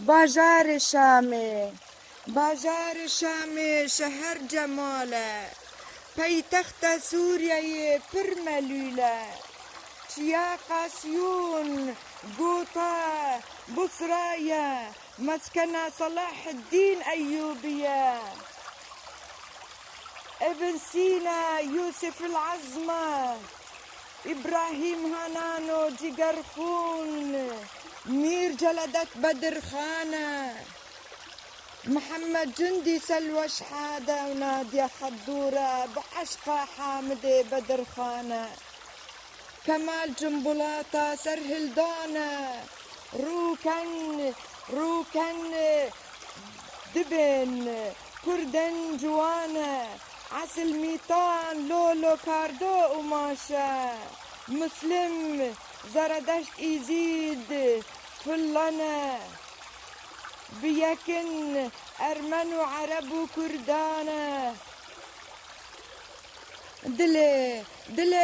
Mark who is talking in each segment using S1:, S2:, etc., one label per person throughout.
S1: باجار شامي باجار شامي شهر جماله پایتخت سوریه پرملوله چیا قاسیون قوطا بصرايا مسكن صلاح الدين أيوبية ابن سينا يوسف العظمة إبراهيم هانانو جيجرخون مير جلدت بدر خانة محمد جندي سلوى شحادة ونادية خضورة بعشقة حامدة بدر خانة كمال جنبلاطة سرهل دانا روكن دبن كردن جوانا عسل ميطان لولو كاردو قماشة مسلم زردشت يزيد فلنا بيكن أرمن وعرب وكردانا دلي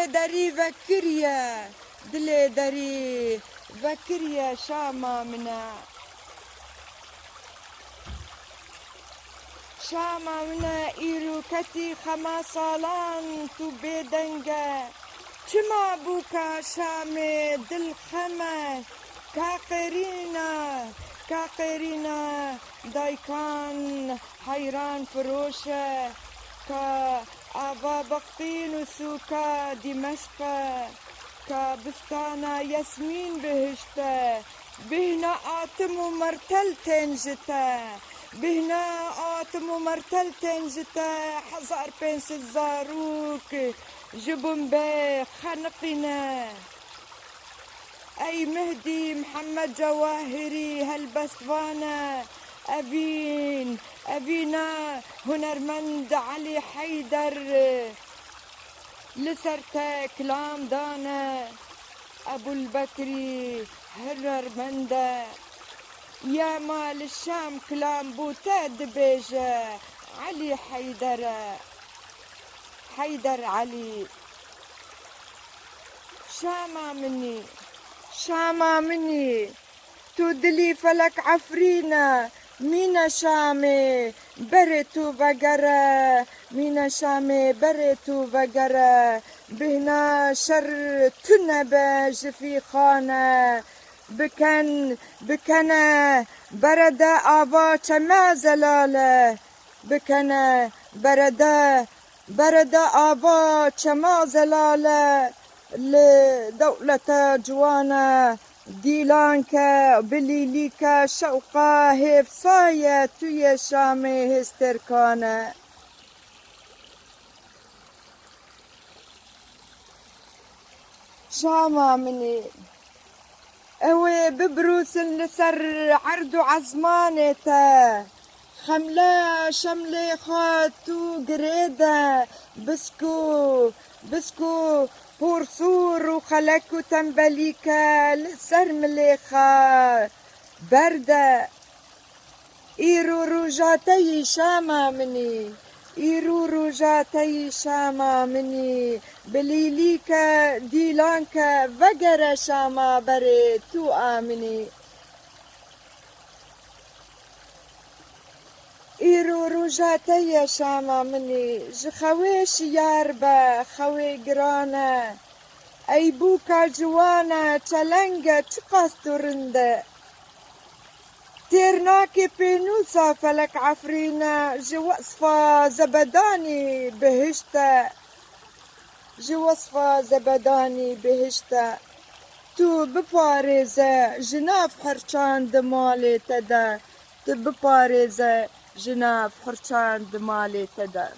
S1: داري فكريا دلي داري فكريا شاما منا إيرو كتي خماسالان تو بيدنجا چما بوكا شامي دل خمه كاقرينا دايكان حيران فروشه كا آبا بقطين وسوكا دمشق كبستانا ياسمين بهشته بهنا آتم ومرتل تنجته بهنا آتم ومرتل تنجته حزار بنس الزاروك جبن بي خنقنا أي مهدي محمد جواهري هالبستوانا أبينا هنرمند علي حيدر لسرتا كلام دانا أبو البكري هنرمندا يا مال الشام كلام بوتاد بيجا علي حيدر علي شاما مني تودلي فلك عفرينا مينا شامي بريتو فقرة مينا شامي بريتو فقرة بهنا شر تنبج في خانة بكنا بردا آبا چما زلالة بكنا بردا آبا چما زلالة لدولة جوانا ديلانكا بليليكا شوقا هفصايا تويا شامي هستركانا شاما مني اوي ببروس لسر عردو عزمانتا خملا شملي خاتو قريدا بسكو بورصور وخلك وتنبليكا لسر مليخا بردة إيرو روجاتي شاما مني بليليكا ديلانكا فقر شاما بري تو آمني إيرو روجاتي شاما مني جخويش ياربا خوي قرانا أي بوكا جوانا تلنجا تقاستو رنده تيرناكي بينوسا فلك عفرينا جوصفة زبداني بهشتا تو بپاريزه جناف حرچان دمالي تدا